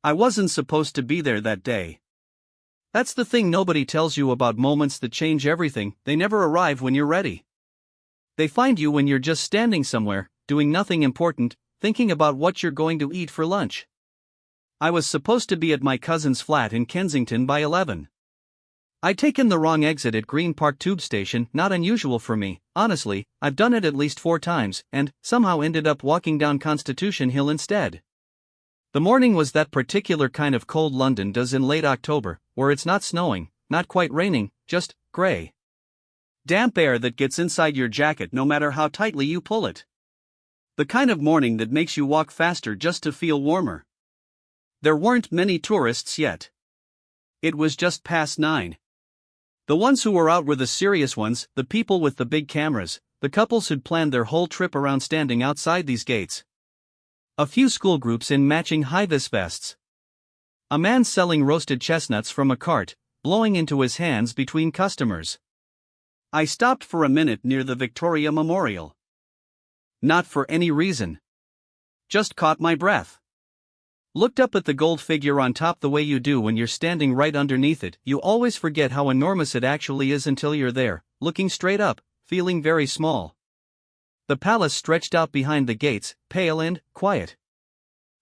I wasn't supposed to be there that day. That's the thing nobody tells you about moments that change everything. They never arrive when you're ready. They find you when you're just standing somewhere, doing nothing important, thinking about what you're going to eat for lunch. I was supposed to be at my cousin's flat in Kensington by 11. I'd taken the wrong exit at Green Park Tube Station, not unusual for me, honestly. I've done it at least 4 times, and somehow ended up walking down Constitution Hill instead. The morning was that particular kind of cold London does in late October, where it's not snowing, not quite raining, just grey. Damp air that gets inside your jacket no matter how tightly you pull it. The kind of morning that makes you walk faster just to feel warmer. There weren't many tourists yet. It was just past 9. The ones who were out were the serious ones, the people with the big cameras, the couples who'd planned their whole trip around standing outside these gates. A few school groups in matching high-vis vests. A man selling roasted chestnuts from a cart, blowing into his hands between customers. I stopped for a minute near the Victoria Memorial. Not for any reason. Just caught my breath. Looked up at the gold figure on top the way you do when you're standing right underneath it. You always forget how enormous it actually is until you're there, looking straight up, feeling very small. The palace stretched out behind the gates, pale and quiet.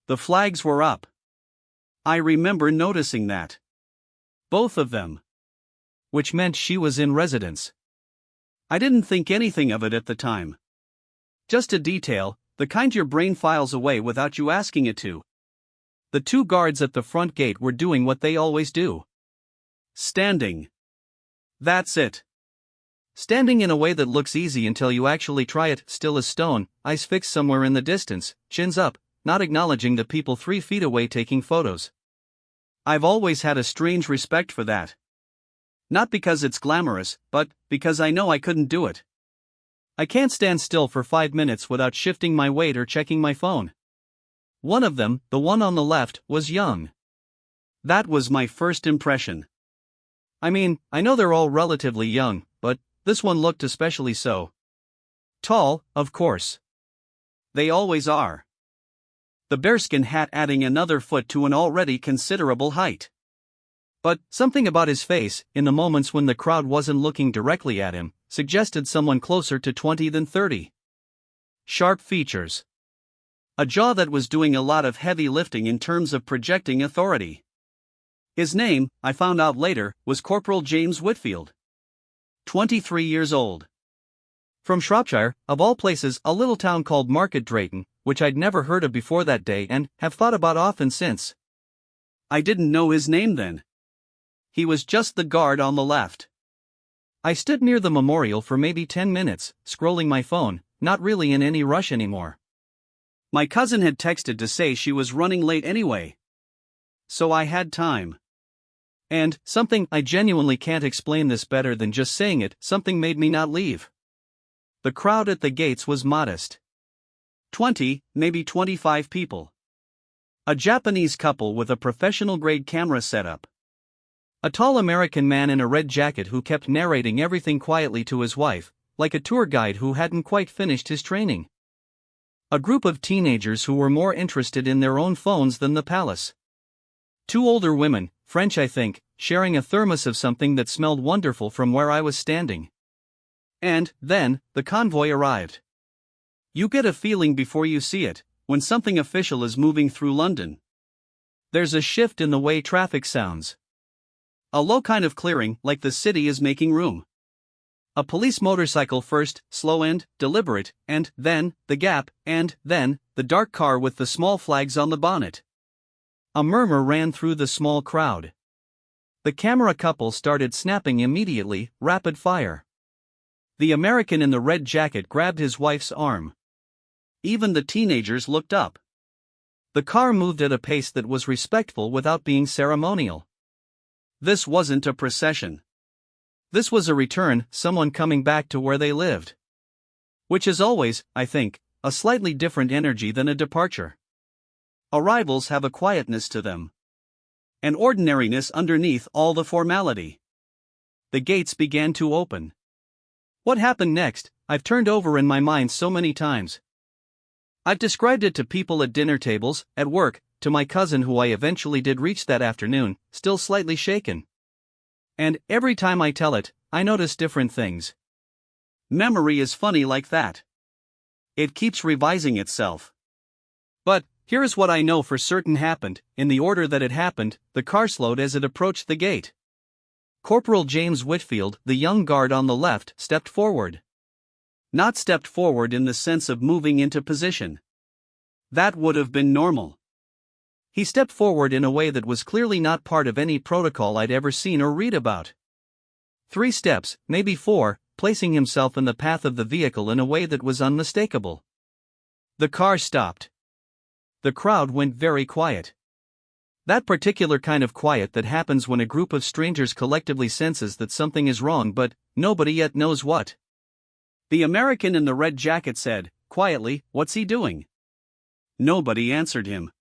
The flags were up. I remember noticing that. Both of them. Which meant she was in residence. I didn't think anything of it at the time. Just a detail, the kind your brain files away without you asking it to. The 2 guards at the front gate were doing what they always do. Standing. That's it. Standing in a way that looks easy until you actually try it, still as stone, eyes fixed somewhere in the distance, chins up, not acknowledging the people 3 feet away taking photos. I've always had a strange respect for that. Not because it's glamorous, but because I know I couldn't do it. I can't stand still for 5 minutes without shifting my weight or checking my phone. One of them, the one on the left, was young. That was my first impression. I mean, I know they're all relatively young, but this one looked especially so. Tall, of course. They always are. The bearskin hat adding another foot to an already considerable height. But something about his face, in the moments when the crowd wasn't looking directly at him, suggested someone closer to 20 than 30. Sharp features. A jaw that was doing a lot of heavy lifting in terms of projecting authority. His name, I found out later, was Corporal James Whitfield. 23 years old. From Shropshire, of all places, a little town called Market Drayton, which I'd never heard of before that day and have thought about often since. I didn't know his name then. He was just the guard on the left. I stood near the memorial for maybe 10 minutes, scrolling my phone, not really in any rush anymore. My cousin had texted to say she was running late anyway. So I had time. And, something, I genuinely can't explain this better than just saying it, something made me not leave. The crowd at the gates was modest. 20, maybe 25 people. A Japanese couple with a professional-grade camera setup. A tall American man in a red jacket who kept narrating everything quietly to his wife, like a tour guide who hadn't quite finished his training. A group of teenagers who were more interested in their own phones than the palace. 2 older women, French I think, sharing a thermos of something that smelled wonderful from where I was standing. And, then, the convoy arrived. You get a feeling before you see it, when something official is moving through London. There's a shift in the way traffic sounds. A low kind of clearing, like the city is making room. A police motorcycle first, slow and deliberate, and then the gap, and then the dark car with the small flags on the bonnet. A murmur ran through the small crowd. The camera couple started snapping immediately, rapid fire. The American in the red jacket grabbed his wife's arm. Even the teenagers looked up. The car moved at a pace that was respectful without being ceremonial. This wasn't a procession. This was a return, someone coming back to where they lived. Which is always, I think, a slightly different energy than a departure. Arrivals have a quietness to them. An ordinariness underneath all the formality. The gates began to open. What happened next, I've turned over in my mind so many times. I've described it to people at dinner tables, at work, to my cousin who I eventually did reach that afternoon, still slightly shaken. And every time I tell it, I notice different things. Memory is funny like that. It keeps revising itself. But here's what I know for certain happened. In the order that it happened, the car slowed as it approached the gate. Corporal James Whitfield, the young guard on the left, stepped forward. Not stepped forward in the sense of moving into position. That would have been normal. He stepped forward in a way that was clearly not part of any protocol I'd ever seen or read about. 3 steps, maybe 4, placing himself in the path of the vehicle in a way that was unmistakable. The car stopped. The crowd went very quiet. That particular kind of quiet that happens when a group of strangers collectively senses that something is wrong but nobody yet knows what. The American in the red jacket said, quietly, "What's he doing?" Nobody answered him.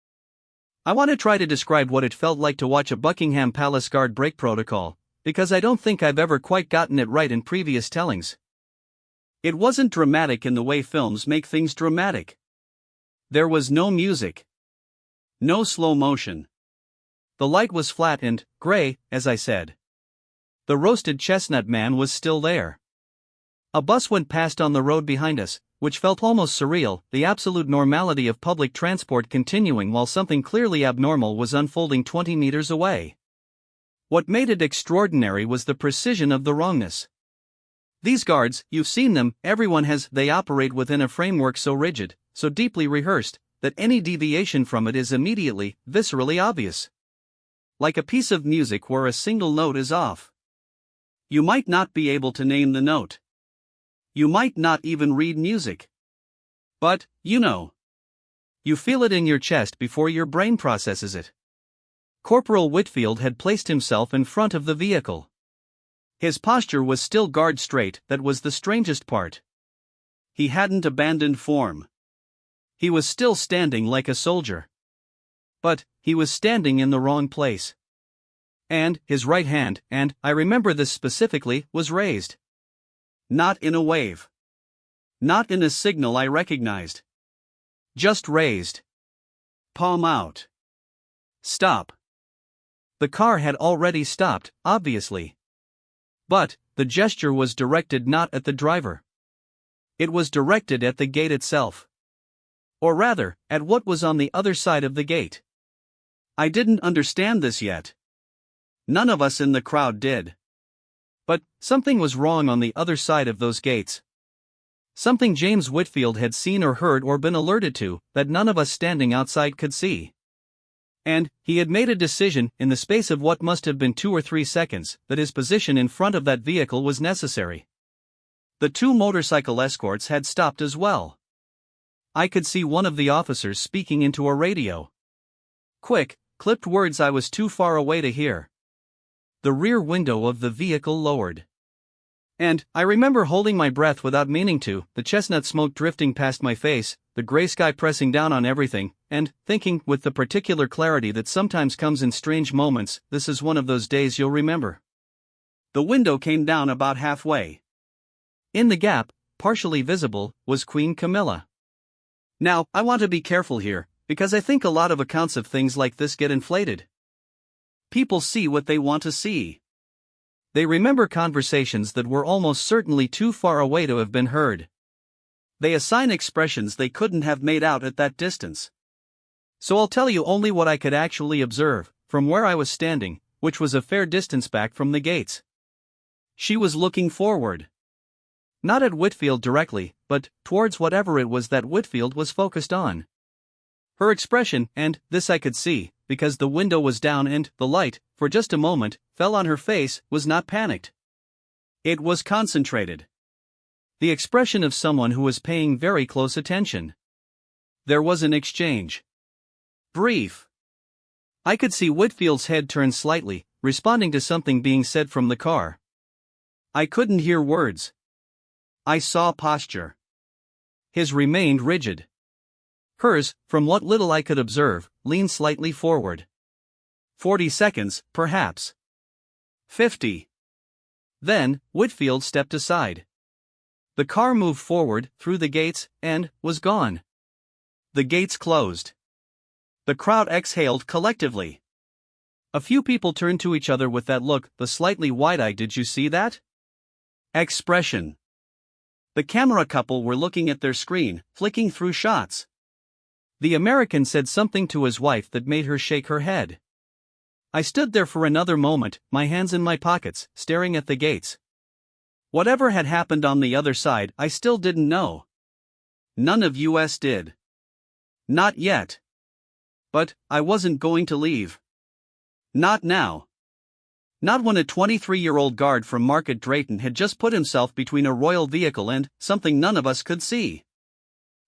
I want to try to describe what it felt like to watch a Buckingham Palace guard break protocol, because I don't think I've ever quite gotten it right in previous tellings. It wasn't dramatic in the way films make things dramatic. There was no music. No slow motion. The light was flat and gray, as I said. The roasted chestnut man was still there. A bus went past on the road behind us, which felt almost surreal, the absolute normality of public transport continuing while something clearly abnormal was unfolding 20 meters away. What made it extraordinary was the precision of the wrongness. These guards, you've seen them, everyone has, they operate within a framework so rigid, so deeply rehearsed, that any deviation from it is immediately, viscerally obvious. Like a piece of music where a single note is off. You might not be able to name the note. You might not even read music. But, you know. You feel it in your chest before your brain processes it. Corporal Whitfield had placed himself in front of the vehicle. His posture was still guard straight, that was the strangest part. He hadn't abandoned form. He was still standing like a soldier. But he was standing in the wrong place. And his right hand, and I remember this specifically, was raised. Not in a wave. Not in a signal I recognized. Just raised. Palm out. Stop. The car had already stopped, obviously. But the gesture was directed not at the driver. It was directed at the gate itself. Or rather, at what was on the other side of the gate. I didn't understand this yet. None of us in the crowd did. But something was wrong on the other side of those gates. Something James Whitfield had seen or heard or been alerted to, that none of us standing outside could see. And he had made a decision, in the space of what must have been 2 or 3 seconds, that his position in front of that vehicle was necessary. The 2 motorcycle escorts had stopped as well. I could see one of the officers speaking into a radio. Quick, clipped words I was too far away to hear. The rear window of the vehicle lowered. And I remember holding my breath without meaning to, the chestnut smoke drifting past my face, the gray sky pressing down on everything, and thinking, with the particular clarity that sometimes comes in strange moments, this is one of those days you'll remember. The window came down about halfway. In the gap, partially visible, was Queen Camilla. Now, I want to be careful here, because I think a lot of accounts of things like this get inflated. People see what they want to see. They remember conversations that were almost certainly too far away to have been heard. They assign expressions they couldn't have made out at that distance. So I'll tell you only what I could actually observe, from where I was standing, which was a fair distance back from the gates. She was looking forward. Not at Whitfield directly, but towards whatever it was that Whitfield was focused on. Her expression, and this I could see, because the window was down and the light, for just a moment, fell on her face, was not panicked. It was concentrated. The expression of someone who was paying very close attention. There was an exchange. Brief. I could see Whitfield's head turn slightly, responding to something being said from the car. I couldn't hear words. I saw posture. His remained rigid. Hers, from what little I could observe, leaned slightly forward. 40 seconds, perhaps. 50. Then, Whitfield stepped aside. The car moved forward, through the gates, and was gone. The gates closed. The crowd exhaled collectively. A few people turned to each other with that look, the slightly wide-eyed "did you see that?" expression. The camera couple were looking at their screen, flicking through shots. The American said something to his wife that made her shake her head. I stood there for another moment, my hands in my pockets, staring at the gates. Whatever had happened on the other side, I still didn't know. None of us did. Not yet. But I wasn't going to leave. Not now. Not when a 23-year-old guard from Market Drayton had just put himself between a royal vehicle and something none of us could see.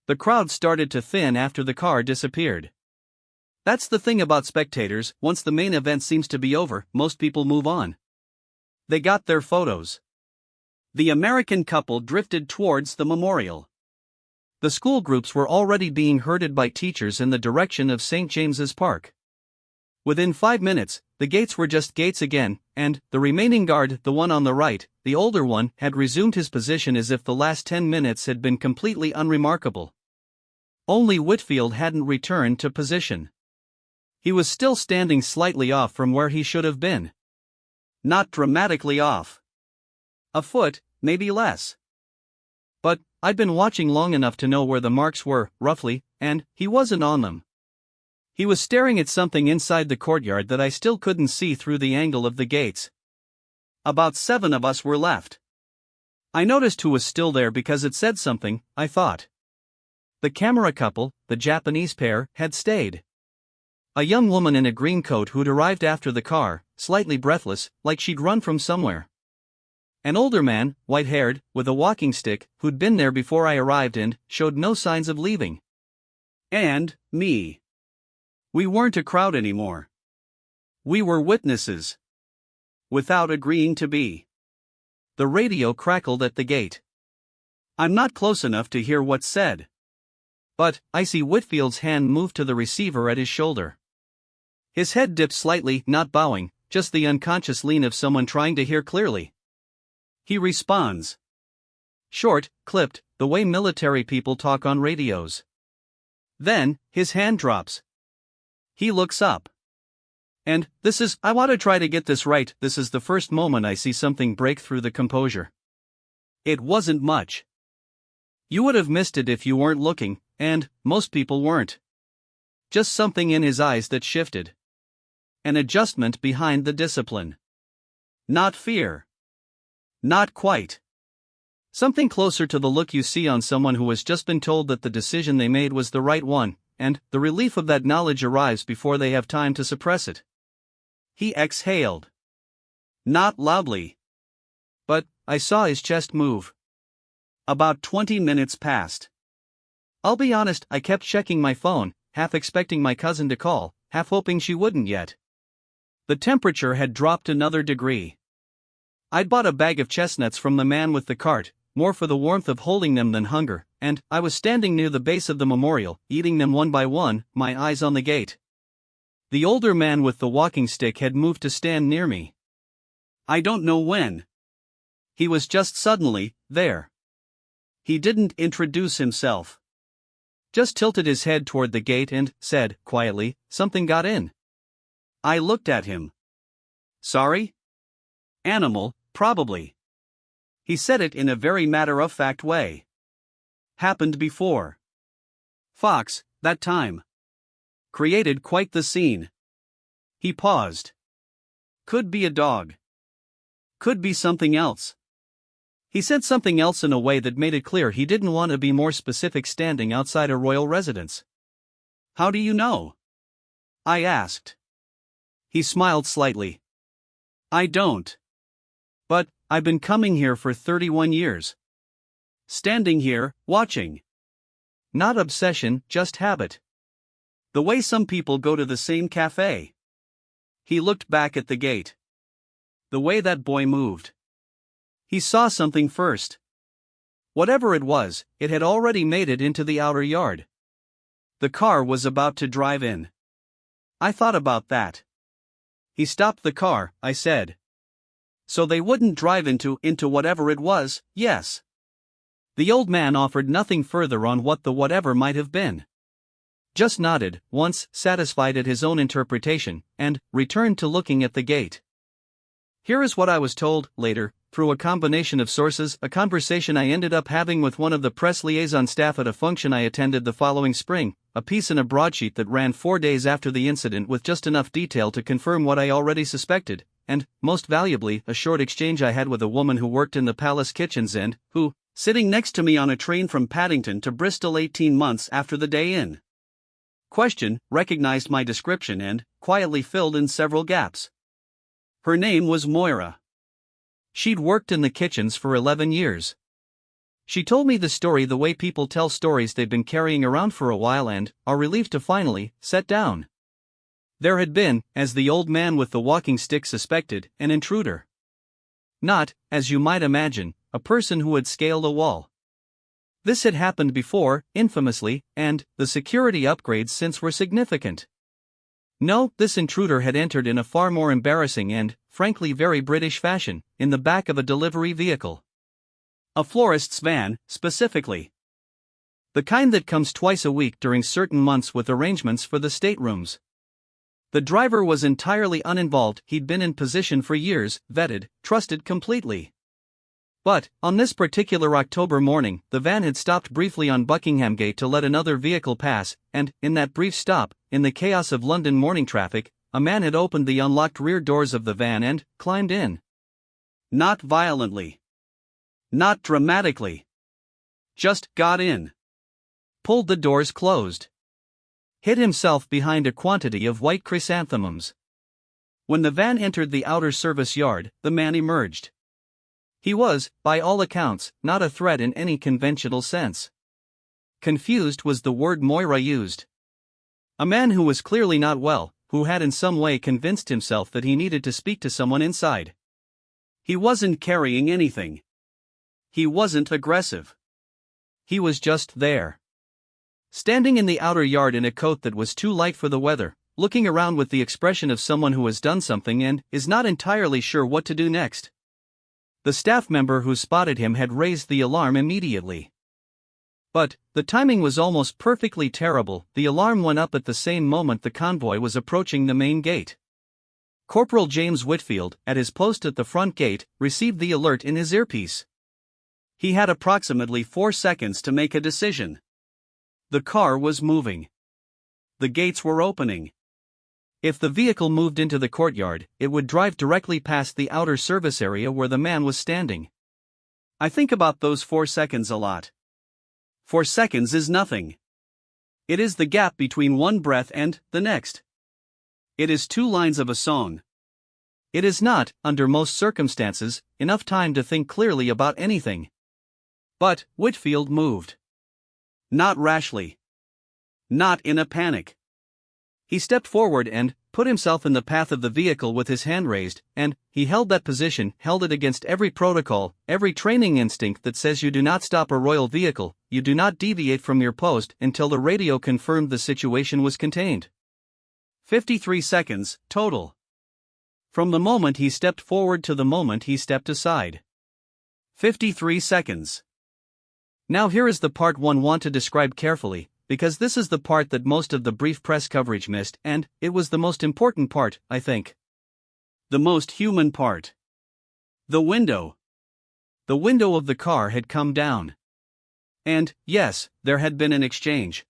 The crowd started to thin after the car disappeared. That's the thing about spectators, once the main event seems to be over, most people move on. They got their photos. The American couple drifted towards the memorial. The school groups were already being herded by teachers in the direction of St. James's Park. Within 5 minutes, the gates were just gates again, and the remaining guard, the one on the right, the older one, had resumed his position as if the last 10 minutes had been completely unremarkable. Only Whitfield hadn't returned to position. He was still standing slightly off from where he should have been. Not dramatically off. A foot, maybe less. But I'd been watching long enough to know where the marks were, roughly, and he wasn't on them. He was staring at something inside the courtyard that I still couldn't see through the angle of the gates. About 7 of us were left. I noticed who was still there because it said something, I thought. The camera couple, the Japanese pair, had stayed. A young woman in a green coat who'd arrived after the car, slightly breathless, like she'd run from somewhere. An older man, white-haired, with a walking stick, who'd been there before I arrived and showed no signs of leaving. And me. We weren't a crowd anymore. We were witnesses. Without agreeing to be. The radio crackled at the gate. I'm not close enough to hear what's said. But I see Whitfield's hand move to the receiver at his shoulder. His head dipped slightly, not bowing, just the unconscious lean of someone trying to hear clearly. He responds. Short, clipped, the way military people talk on radios. Then, his hand drops. He looks up. And, I want to try to get this right, this is the first moment I see something break through the composure. It wasn't much. You would have missed it if you weren't looking, and most people weren't. Just something in his eyes that shifted. An adjustment behind the discipline. Not fear. Not quite. Something closer to the look you see on someone who has just been told that the decision they made was the right one, and the relief of that knowledge arrives before they have time to suppress it. He exhaled. Not loudly. But I saw his chest move. About 20 minutes passed. I'll be honest, I kept checking my phone, half expecting my cousin to call, half hoping she wouldn't yet. The temperature had dropped another degree. I'd bought a bag of chestnuts from the man with the cart, more for the warmth of holding them than hunger, and I was standing near the base of the memorial, eating them one by one, my eyes on the gate. The older man with the walking stick had moved to stand near me. I don't know when. He was just suddenly there. He didn't introduce himself. Just tilted his head toward the gate and said, quietly, something got in. I looked at him. Sorry? Animal, probably. He said it in a very matter-of-fact way. Happened before. Fox, that time. Created quite the scene. He paused. Could be a dog. Could be something else. He said something else in a way that made it clear he didn't want to be more specific standing outside a royal residence. How do you know? I asked. He smiled slightly. I don't. But I've been coming here for 31 years. Standing here, watching. Not obsession, just habit. The way some people go to the same cafe. He looked back at the gate. The way that boy moved. He saw something first. Whatever it was, it had already made it into the outer yard. The car was about to drive in. I thought about that. He stopped the car, I said. So they wouldn't drive into whatever it was, yes. The old man offered nothing further on what the whatever might have been. just nodded, once satisfied at his own interpretation, and returned to looking at the gate. Here is what I was told, later, through a combination of sources, a conversation I ended up having with one of the press liaison staff at a function I attended the following spring, a piece in a broadsheet that ran 4 days after the incident with just enough detail to confirm what I already suspected, and, most valuably, a short exchange I had with a woman who worked in the palace kitchens and who, sitting next to me on a train from Paddington to Bristol 18 months after the day in question, recognized my description and, quietly filled in several gaps. Her name was Moira. She'd worked in the kitchens for 11 years. She told me the story the way people tell stories they've been carrying around for a while and are relieved to finally set down. There had been, as the old man with the walking stick suspected, an intruder. Not, as you might imagine, a person who had scaled a wall. This had happened before, infamously, and the security upgrades since were significant. No, this intruder had entered in a far more embarrassing and, frankly, very British fashion, in the back of a delivery vehicle. A florist's van, specifically. The kind that comes twice a week during certain months with arrangements for the staterooms. The driver was entirely uninvolved, he'd been in position for years, vetted, trusted completely. But, on this particular October morning, the van had stopped briefly on Buckingham Gate to let another vehicle pass, and, in that brief stop, in the chaos of London morning traffic, a man had opened the unlocked rear doors of the van and climbed in. Not violently. Not dramatically. Just got in. Pulled the doors closed. Hid himself behind a quantity of white chrysanthemums. When the van entered the outer service yard, the man emerged. He was, by all accounts, not a threat in any conventional sense. Confused was the word Moira used. A man who was clearly not well, who had in some way convinced himself that he needed to speak to someone inside. He wasn't carrying anything. He wasn't aggressive. He was just there. Standing in the outer yard in a coat that was too light for the weather, looking around with the expression of someone who has done something and is not entirely sure what to do next. The staff member who spotted him had raised the alarm immediately. But, the timing was almost perfectly terrible. The alarm went up at the same moment the convoy was approaching the main gate. Corporal James Whitfield, at his post at the front gate, received the alert in his earpiece. He had approximately 4 seconds to make a decision. The car was moving. The gates were opening. If the vehicle moved into the courtyard, it would drive directly past the outer service area where the man was standing. I think about those 4 seconds a lot. 4 seconds is nothing. It is the gap between one breath and the next. It is 2 lines of a song. It is not, under most circumstances, enough time to think clearly about anything. But Whitfield moved. Not rashly. Not in a panic. He stepped forward and put himself in the path of the vehicle with his hand raised, and he held that position, held it against every protocol, every training instinct that says you do not stop a royal vehicle, you do not deviate from your post until the radio confirmed the situation was contained. 53 seconds, total. From the moment he stepped forward to the moment he stepped aside. 53 seconds. Now here is the part one want to describe carefully, because this is the part that most of the brief press coverage missed, and it was the most important part, I think. The most human part. The window. The window of the car had come down. And, yes, there had been an exchange.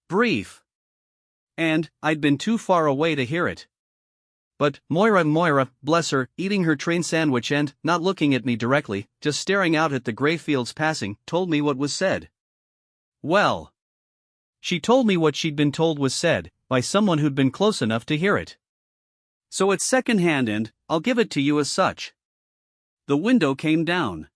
Brief. And, I'd been too far away to hear it. But, Moira, bless her, eating her train sandwich and, not looking at me directly, just staring out at the grey fields passing, told me what was said. Well. She told me what she'd been told was said, by someone who'd been close enough to hear it. So it's second-hand and, I'll give it to you as such. The window came down.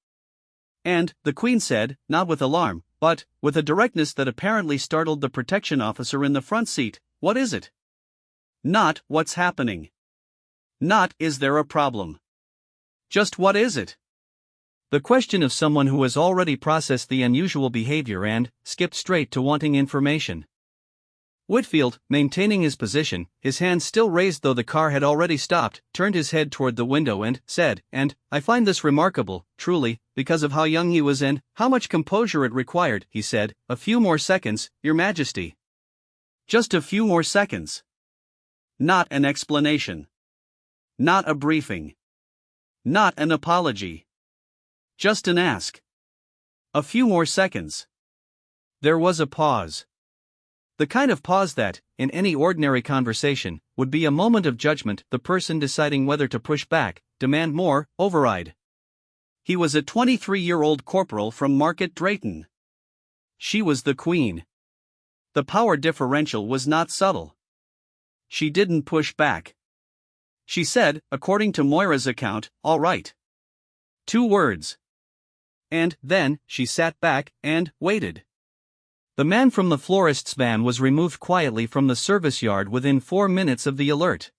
And, the Queen said, not with alarm, but, with a directness that apparently startled the protection officer in the front seat, what is it? Not, what's happening. Not, is there a problem. Just what is it? The question of someone who has already processed the unusual behavior and skipped straight to wanting information. Whitfield, maintaining his position, his hands still raised though the car had already stopped, turned his head toward the window and said, and I find this remarkable, truly, because of how young he was and how much composure it required, he said, a few more seconds, Your Majesty. Just a few more seconds. Not an explanation. Not a briefing. Not an apology. Just an ask. A few more seconds. There was a pause. The kind of pause that, in any ordinary conversation, would be a moment of judgment, the person deciding whether to push back, demand more, override. He was a 23-year-old corporal from Market Drayton. She was the queen. The power differential was not subtle. She didn't push back. She said, according to Moira's account, "All right." 2 words. And then, she sat back and waited. The man from the florist's van was removed quietly from the service yard within 4 minutes of the alert.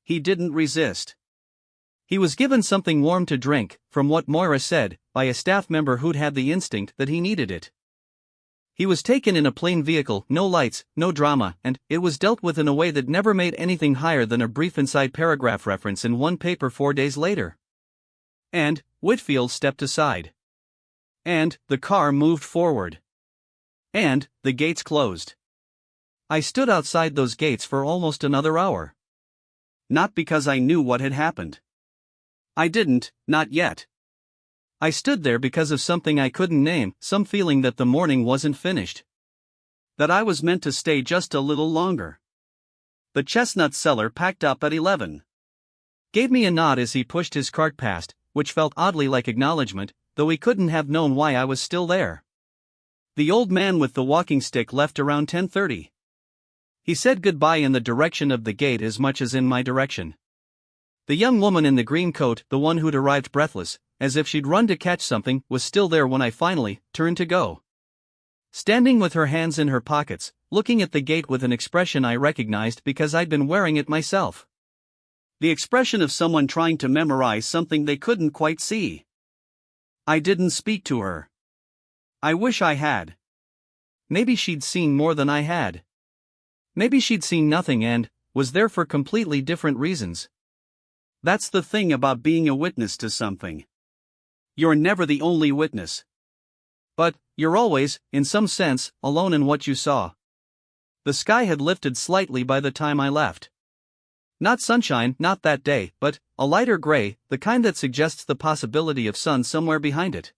He didn't resist. He was given something warm to drink, from what Moira said, by a staff member who'd had the instinct that he needed it. He was taken in a plain vehicle, no lights, no drama, and it was dealt with in a way that never made anything higher than a brief inside paragraph reference in one paper 4 days later. And Whitfield stepped aside. And the car moved forward. And the gates closed. I stood outside those gates for almost another hour. Not because I knew what had happened. I didn't, not yet. I stood there because of something I couldn't name, some feeling that the morning wasn't finished. That I was meant to stay just a little longer. The chestnut seller packed up at 11. Gave me a nod as he pushed his cart past, which felt oddly like acknowledgement, though he couldn't have known why I was still there. The old man with the walking stick left around 10:30. He said goodbye in the direction of the gate as much as in my direction. The young woman in the green coat, the one who'd arrived breathless, as if she'd run to catch something, was still there when I finally turned to go. Standing with her hands in her pockets, looking at the gate with an expression I recognized because I'd been wearing it myself. The expression of someone trying to memorize something they couldn't quite see. I didn't speak to her. I wish I had. Maybe she'd seen more than I had. Maybe she'd seen nothing and was there for completely different reasons. That's the thing about being a witness to something. You're never the only witness. But you're always, in some sense, alone in what you saw. The sky had lifted slightly by the time I left. Not sunshine, not that day, but a lighter gray, the kind that suggests the possibility of sun somewhere behind it.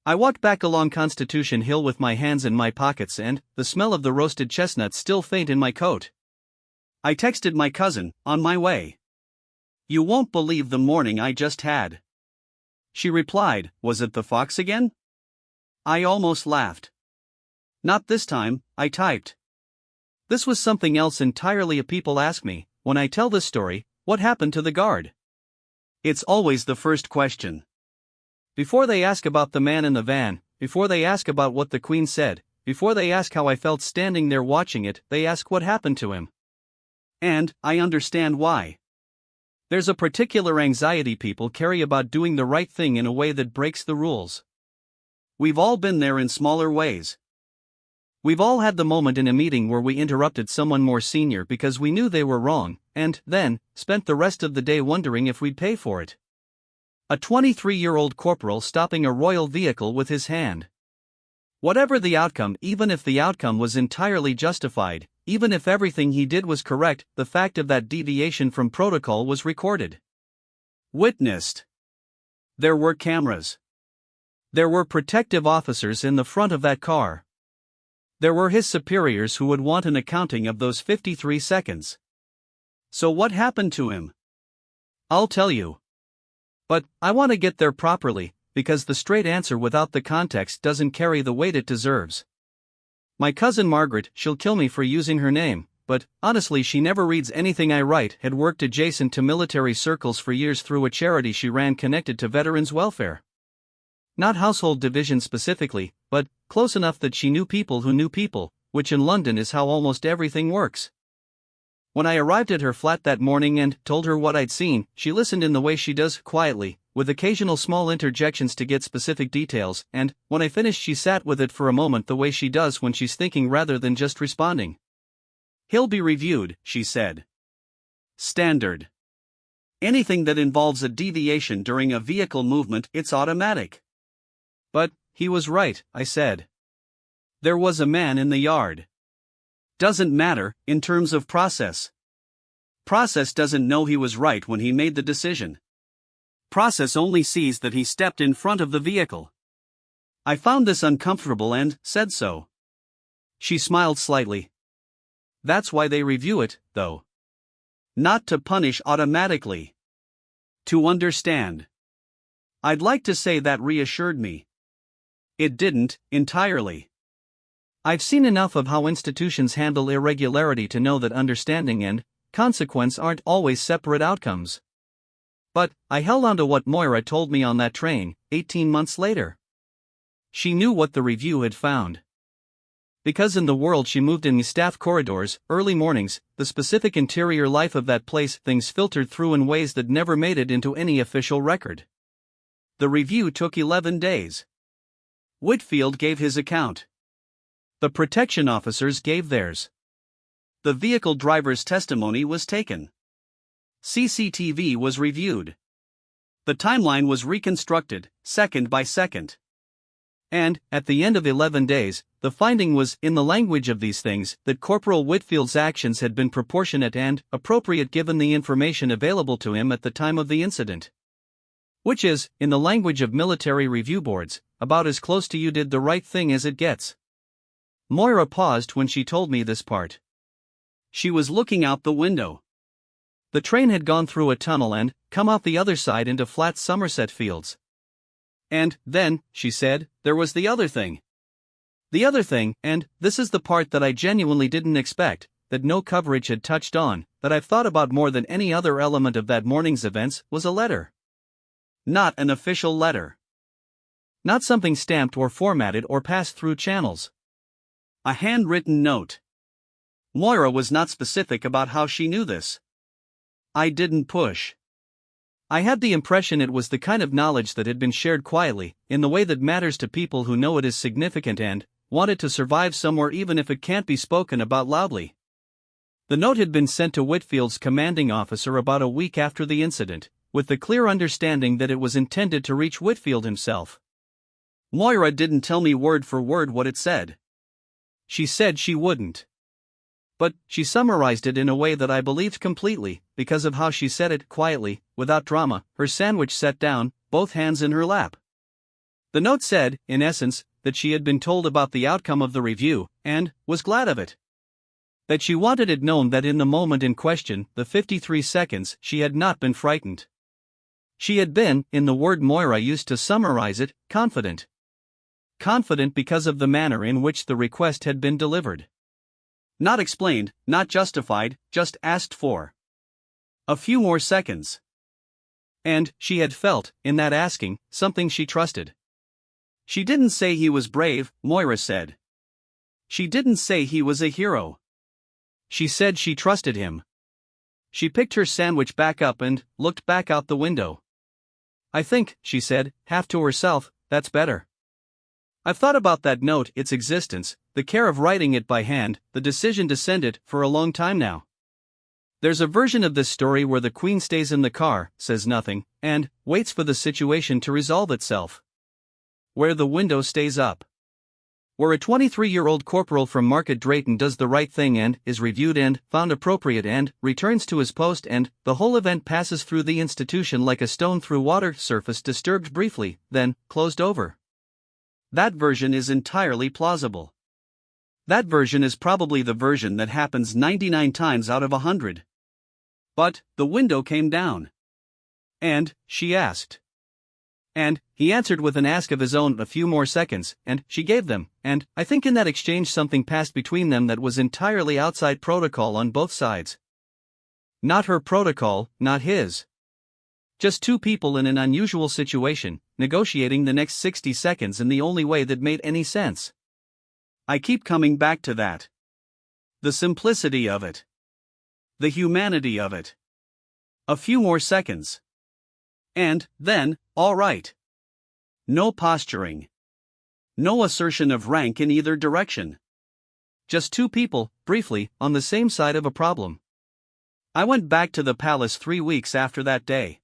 I walked back along Constitution Hill with my hands in my pockets and the smell of the roasted chestnuts still faint in my coat. I texted my cousin, on my way. "You won't believe the morning I just had." She replied, "Was it the fox again?" I almost laughed. "Not this time," I typed. This was something else entirely. People ask me, when I tell this story, what happened to the guard? It's always the first question. Before they ask about the man in the van, before they ask about what the Queen said, before they ask how I felt standing there watching it, they ask what happened to him. And I understand why. There's a particular anxiety people carry about doing the right thing in a way that breaks the rules. We've all been there in smaller ways. We've all had the moment in a meeting where we interrupted someone more senior because we knew they were wrong, and then spent the rest of the day wondering if we'd pay for it. A 23-year-old corporal stopping a royal vehicle with his hand. Whatever the outcome, even if the outcome was entirely justified, even if everything he did was correct, the fact of that deviation from protocol was recorded. Witnessed. There were cameras. There were protective officers in the front of that car. There were his superiors who would want an accounting of those 53 seconds. So what happened to him? I'll tell you. But I want to get there properly, because the straight answer without the context doesn't carry the weight it deserves. My cousin Margaret, she'll kill me for using her name, but honestly she never reads anything I write, had worked adjacent to military circles for years through a charity she ran connected to veterans' welfare. Not household division specifically, but close enough that she knew people who knew people, which in London is how almost everything works. When I arrived at her flat that morning and told her what I'd seen, she listened in the way she does, quietly, with occasional small interjections to get specific details, and, when I finished, she sat with it for a moment the way she does when she's thinking rather than just responding. "He'll be reviewed," she said. Standard. Anything that involves a deviation during a vehicle movement, it's automatic. But he was right, I said. There was a man in the yard. Doesn't matter, in terms of process. Process doesn't know he was right when he made the decision. Process only sees that he stepped in front of the vehicle. I found this uncomfortable and said so. She smiled slightly. That's why they review it, though. Not to punish automatically. To understand. I'd like to say that reassured me. It didn't, entirely. I've seen enough of how institutions handle irregularity to know that understanding and consequence aren't always separate outcomes. But I held on to what Moira told me on that train, 18 months later. She knew what the review had found. Because in the world she moved in, staff corridors, early mornings, the specific interior life of that place, things filtered through in ways that never made it into any official record. The review took 11 days. Whitfield gave his account. The protection officers gave theirs. The vehicle driver's testimony was taken. CCTV was reviewed. The timeline was reconstructed, second by second. And, at the end of 11 days, the finding was, in the language of these things, that Corporal Whitfield's actions had been proportionate and appropriate given the information available to him at the time of the incident. Which is, in the language of military review boards, about as close to you did the right thing as it gets. Moira paused when she told me this part. She was looking out the window. The train had gone through a tunnel and come out the other side into flat Somerset fields. And then, she said, there was the other thing. The other thing, and this is the part that I genuinely didn't expect, that no coverage had touched on, that I've thought about more than any other element of that morning's events, was a letter. Not an official letter. Not something stamped or formatted or passed through channels. A handwritten note. Moira was not specific about how she knew this. I didn't push. I had the impression it was the kind of knowledge that had been shared quietly, in the way that matters to people who know it is significant and want it to survive somewhere even if it can't be spoken about loudly. The note had been sent to Whitfield's commanding officer about a week after the incident, with the clear understanding that it was intended to reach Whitfield himself. Moira didn't tell me word for word what it said. She said she wouldn't. But she summarized it in a way that I believed completely, because of how she said it, quietly, without drama, her sandwich set down, both hands in her lap. The note said, in essence, that she had been told about the outcome of the review, and was glad of it. That she wanted it known that in the moment in question, the 53 seconds, she had not been frightened. She had been, in the word Moira used to summarize it, confident. Confident because of the manner in which the request had been delivered. Not explained, not justified, just asked for. A few more seconds. And she had felt, in that asking, something she trusted. She didn't say he was brave, Moira said. She didn't say he was a hero. She said she trusted him. She picked her sandwich back up and looked back out the window. I think, she said, half to herself, that's better. I've thought about that note, its existence, the care of writing it by hand, the decision to send it, for a long time now. There's a version of this story where the Queen stays in the car, says nothing, and waits for the situation to resolve itself. Where the window stays up. Where a 23-year-old corporal from Market Drayton does the right thing and is reviewed and found appropriate and returns to his post and the whole event passes through the institution like a stone through water, surface disturbed briefly, then closed over. That version is entirely plausible. That version is probably the version that happens 99 times out of 100. But the window came down. And she asked. And he answered with an ask of his own, a few more seconds, and she gave them, and I think in that exchange something passed between them that was entirely outside protocol on both sides. Not her protocol, not his. Just two people in an unusual situation, negotiating the next 60 seconds in the only way that made any sense. I keep coming back to that. The simplicity of it. The humanity of it. A few more seconds. And then, all right. No posturing. No assertion of rank in either direction. Just two people, briefly, on the same side of a problem. I went back to the palace 3 weeks after that day.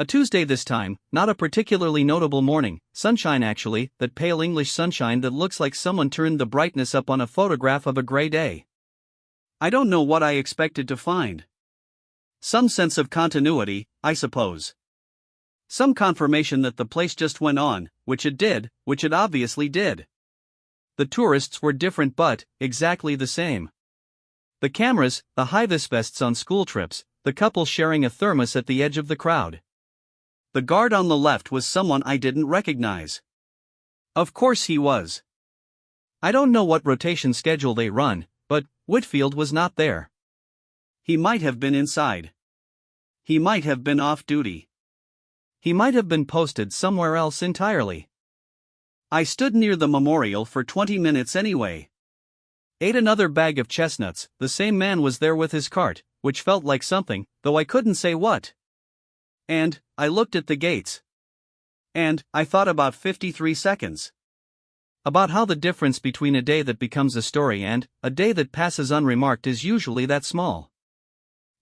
A Tuesday this time, not a particularly notable morning, sunshine actually, that pale English sunshine that looks like someone turned the brightness up on a photograph of a gray day. I don't know what I expected to find. Some sense of continuity, I suppose. Some confirmation that the place just went on, which it obviously did. The tourists were different but exactly the same. The cameras, the high-vis vests on school trips, the couple sharing a thermos at the edge of the crowd. The guard on the left was someone I didn't recognize. Of course he was. I don't know what rotation schedule they run, but Whitfield was not there. He might have been inside. He might have been off duty. He might have been posted somewhere else entirely. I stood near the memorial for 20 minutes anyway. Ate another bag of chestnuts. The same man was there with his cart, which felt like something, though I couldn't say what. And I looked at the gates. And I thought about 53 seconds. About how the difference between a day that becomes a story and a day that passes unremarked is usually that small.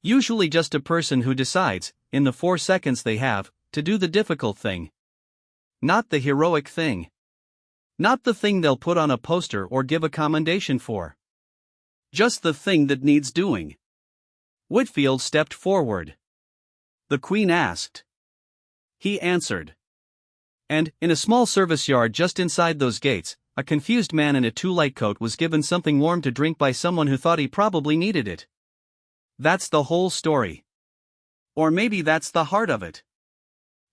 Usually just a person who decides, in the 4 seconds they have, to do the difficult thing. Not the heroic thing. Not the thing they'll put on a poster or give a commendation for. Just the thing that needs doing. Whitfield stepped forward. The Queen asked. He answered. And, in a small service yard just inside those gates, a confused man in a too-light coat was given something warm to drink by someone who thought he probably needed it. That's the whole story. Or maybe that's the heart of it.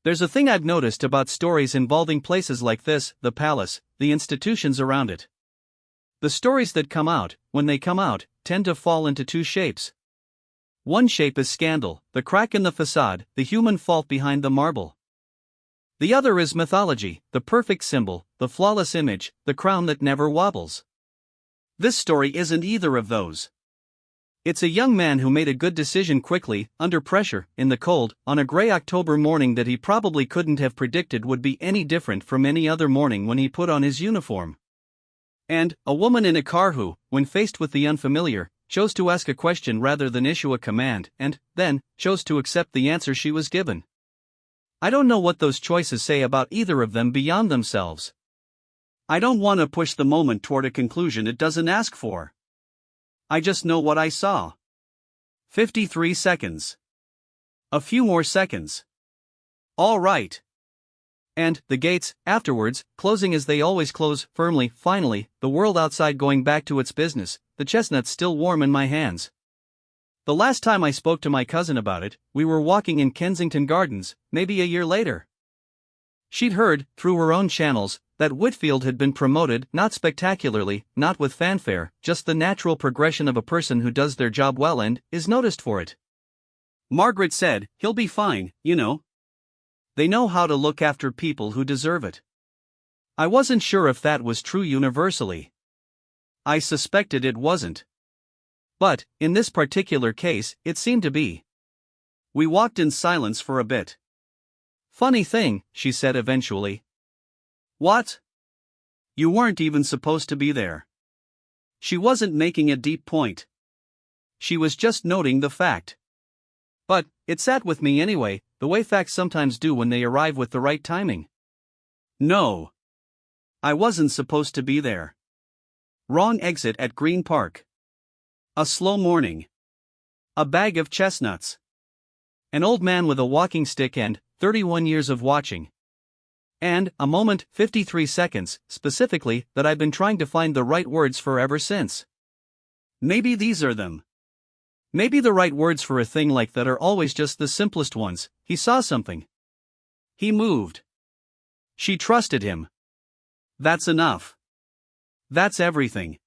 There's a thing I've noticed about stories involving places like this, the palace, the institutions around it. The stories that come out, when they come out, tend to fall into two shapes. One shape is scandal, the crack in the facade, the human fault behind the marble. The other is mythology, the perfect symbol, the flawless image, the crown that never wobbles. This story isn't either of those. It's a young man who made a good decision quickly, under pressure, in the cold, on a gray October morning that he probably couldn't have predicted would be any different from any other morning when he put on his uniform. And a woman in a car who, when faced with the unfamiliar, chose to ask a question rather than issue a command, and, then, chose to accept the answer she was given. I don't know what those choices say about either of them beyond themselves. I don't want to push the moment toward a conclusion it doesn't ask for. I just know what I saw. 53 seconds. A few more seconds. All right. And the gates, afterwards, closing as they always close, firmly, finally, the world outside going back to its business, the chestnuts still warm in my hands. The last time I spoke to my cousin about it, we were walking in Kensington Gardens, maybe a year later. She'd heard, through her own channels, that Whitfield had been promoted, not spectacularly, not with fanfare, just the natural progression of a person who does their job well and is noticed for it. Margaret said, he'll be fine, you know. They know how to look after people who deserve it. I wasn't sure if that was true universally. I suspected it wasn't. But, in this particular case, it seemed to be. We walked in silence for a bit. Funny thing, she said eventually. What? You weren't even supposed to be there. She wasn't making a deep point. She was just noting the fact. But, it sat with me anyway, the way facts sometimes do when they arrive with the right timing. No. I wasn't supposed to be there. Wrong exit at Green Park. A slow morning. A bag of chestnuts. An old man with a walking stick and 31 years of watching. And, a moment, 53 seconds, specifically, that I've been trying to find the right words for ever since. Maybe these are them. Maybe the right words for a thing like that are always just the simplest ones. He saw something. He moved. She trusted him. That's enough. That's everything.